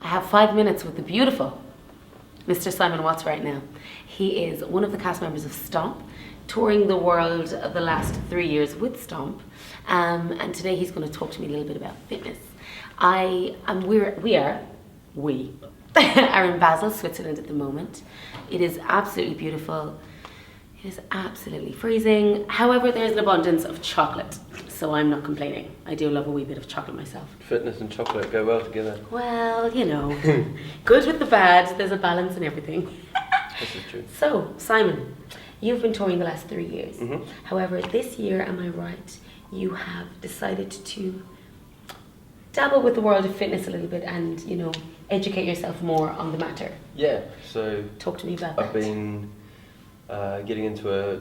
I have 5 minutes with the beautiful Mr. Simon Watts right now. He is one of the cast members of Stomp, touring the world of the last 3 years with Stomp, and today he's going to talk to me a little bit about fitness. We are in Basel, Switzerland at the moment. It is absolutely beautiful. It is absolutely freezing. However, there's an abundance of chocolate, so I'm not complaining. I do love a wee bit of chocolate myself. Fitness and chocolate go well together. Well, you know, good with the bad. There's a balance in everything. This is true. So, Simon, you've been touring the last 3 years. Mm-hmm. However, this year, am I right, you have decided to dabble with the world of fitness a little bit and, you know, educate yourself more on the matter. Yeah, so Talk to me about that. I've been getting into a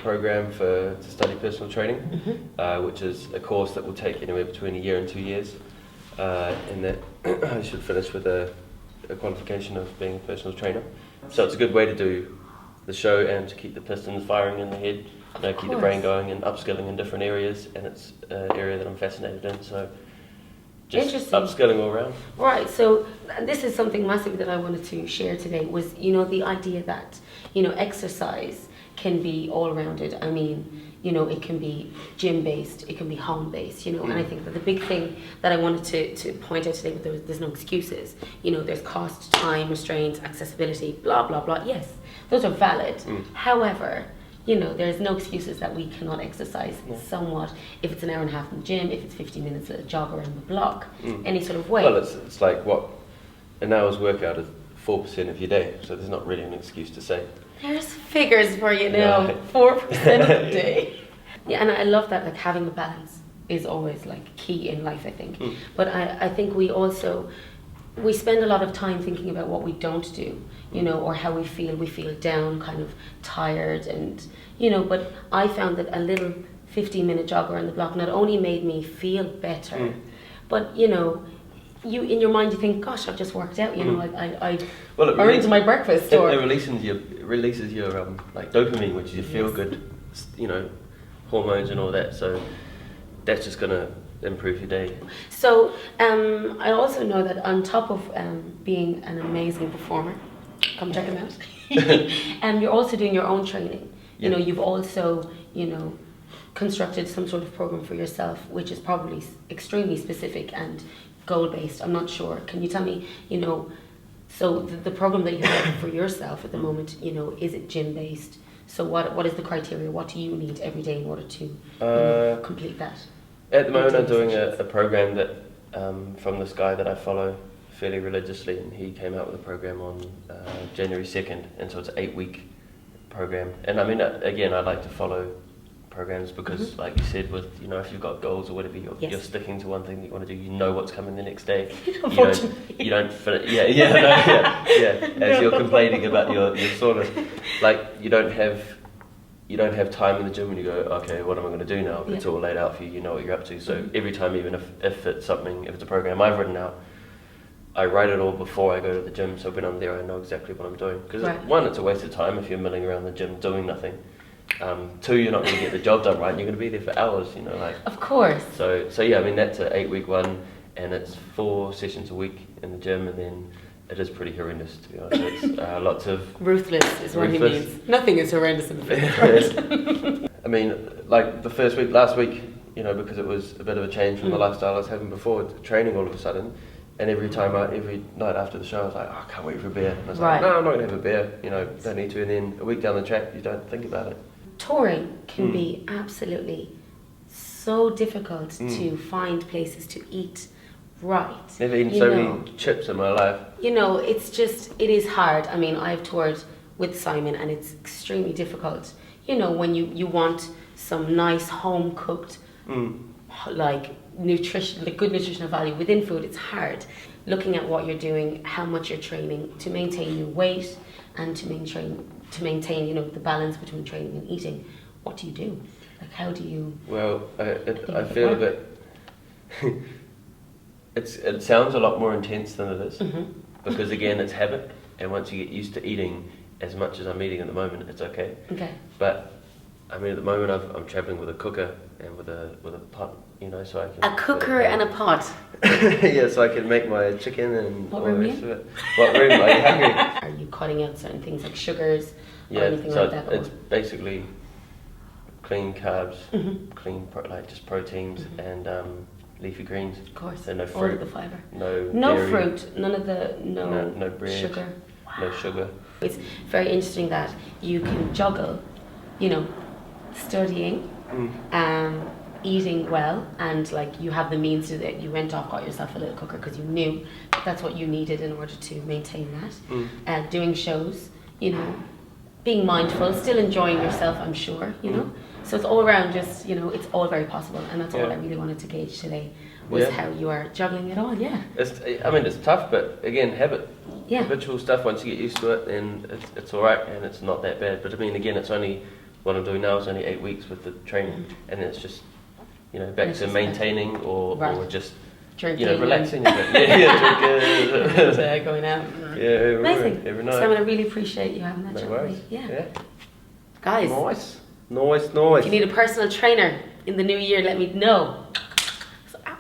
program to study personal training, which is a course that will take anywhere between 1 year and 2 years, and that I should finish with a qualification of being a personal trainer. So it's a good way to do the show and to keep the pistons firing in the head, you know, keep the brain going and upskilling in different areas, and it's an area that I'm fascinated in, so just upskilling all around. Right, so this is something massive that I wanted to share today was, you know, the idea that, you know, exercise can be all rounded. I mean, you know, it can be gym based, it can be home based, you know, and I think that the big thing that I wanted to point out today, but there's no excuses. You know, there's cost, time, restraints, accessibility, blah, blah, blah. Yes, those are valid. However, you know, there's no excuses that we cannot exercise somewhat. If it's an hour and a half in the gym, if it's 15 minutes at a jog around the block, any sort of way. Well, it's like what an hour's workout is 4% of your day, so there's not really an excuse to say. There's figures for you now, 4% of the day. Yeah, and I love that, like having a balance is always like key in life, I think. But I think we spend a lot of time thinking about what we don't do, you know, or how we feel down, kind of tired, and, you know, but I found that a little 15-minute jog around the block not only made me feel better, but, you know, you in your mind you think, gosh, I've just worked out, you know, I earned my breakfast. It releases your like dopamine, which is your feel good, you know, hormones and all that. So that's just gonna improve your day. So I also know that on top of being an amazing performer, come check him out, you're also doing your own training. You know, you've also, you know, constructed some sort of program for yourself, which is probably extremely specific and goal-based. I'm not sure. Can you tell me, you know, so the program that you have for yourself at the moment, you know, is it gym-based? So what is the criteria? What do you need every day in order to you know, complete that? At the moment, I'm doing a program that from this guy that I follow fairly religiously, and he came out with a program on January 2nd, and so it's an 8-week program. And I mean, again, I like to follow programs because, like you said, with, you know, if you've got goals or whatever, you're sticking to one thing that you want to do. You know what's coming the next day. You don't finish. As you're complaining about your soreness, like you don't have time in the gym when you go, okay, what am I going to do now? It's all laid out for you. You know what you're up to. So every time, even if it's something, if it's a program I've written out, I write it all before I go to the gym. So when I'm there, I know exactly what I'm doing. Because one, it's a waste of time if you're milling around the gym doing nothing. Two, you're not going to get the job done right, and you're going to be there for hours, you know, like. Of course. So yeah, I mean, that's an 8-week one, and it's 4 sessions a week in the gym, and then it is pretty horrendous, to be honest. It's lots of... Ruthless is what he means. Nothing is horrendous in the fitness. I mean, like the first week, last week, you know, because it was a bit of a change from the lifestyle I was having before, training all of a sudden, and every night after the show, I was like, oh, I can't wait for a beer. And I was like, no, I'm not going to have a beer, you know, don't need to. And then a week down the track, you don't think about it. Touring can be absolutely so difficult to find places to eat right. Never eaten so many chips in my life. You know, it is hard. I mean, I've toured with Simon and it's extremely difficult. You know, when you want some nice home cooked, like nutrition, the good nutritional value within food, it's hard. Looking at what you're doing, how much you're training to maintain your weight and to maintain, you know, the balance between training and eating. What do you do? Like, how do you? Well, I feel a bit. It sounds a lot more intense than it is, because again, it's habit, and once you get used to eating as much as I'm eating at the moment, it's okay. Okay. But I mean, at the moment I'm traveling with a cooker and with a pot, you know, so I can. A cooker and a pot. Yeah, so I can make my chicken and What all the room rest of it. What room? Are you hungry? Are you cutting out certain things like sugars or Yeah, anything so like that? it's basically clean carbs, Mm-hmm. clean like just proteins and leafy greens. Of course. So no All fruit, of the fibre. no No dairy, fruit, none of the no bread, sugar. no sugar. It's very interesting that you can juggle, you know, studying, eating well, and like you have the means to that. You went off, got yourself a little cooker because you knew that's what you needed in order to maintain that. Doing shows, you know, being mindful, still enjoying yourself, I'm sure, you know. So it's all around just, you know, it's all very possible, and that's all I really wanted to gauge today was how you are juggling it all. Yeah. I mean, it's tough, but again, habit. Yeah. Habitual stuff, once you get used to it, then it's all right and it's not that bad. But I mean, again, it's only, what I'm doing now is only 8 weeks with the training, and it's just, you know, back to maintaining or just, Drinking, you know, relaxing a bit. Drinking. and going out. Yeah, Amazing. every night. Simon, I really appreciate you having that No chat with worries. me. Yeah. Yeah. Guys, Nice. if you need a personal trainer in the new year, let me know. So, ow.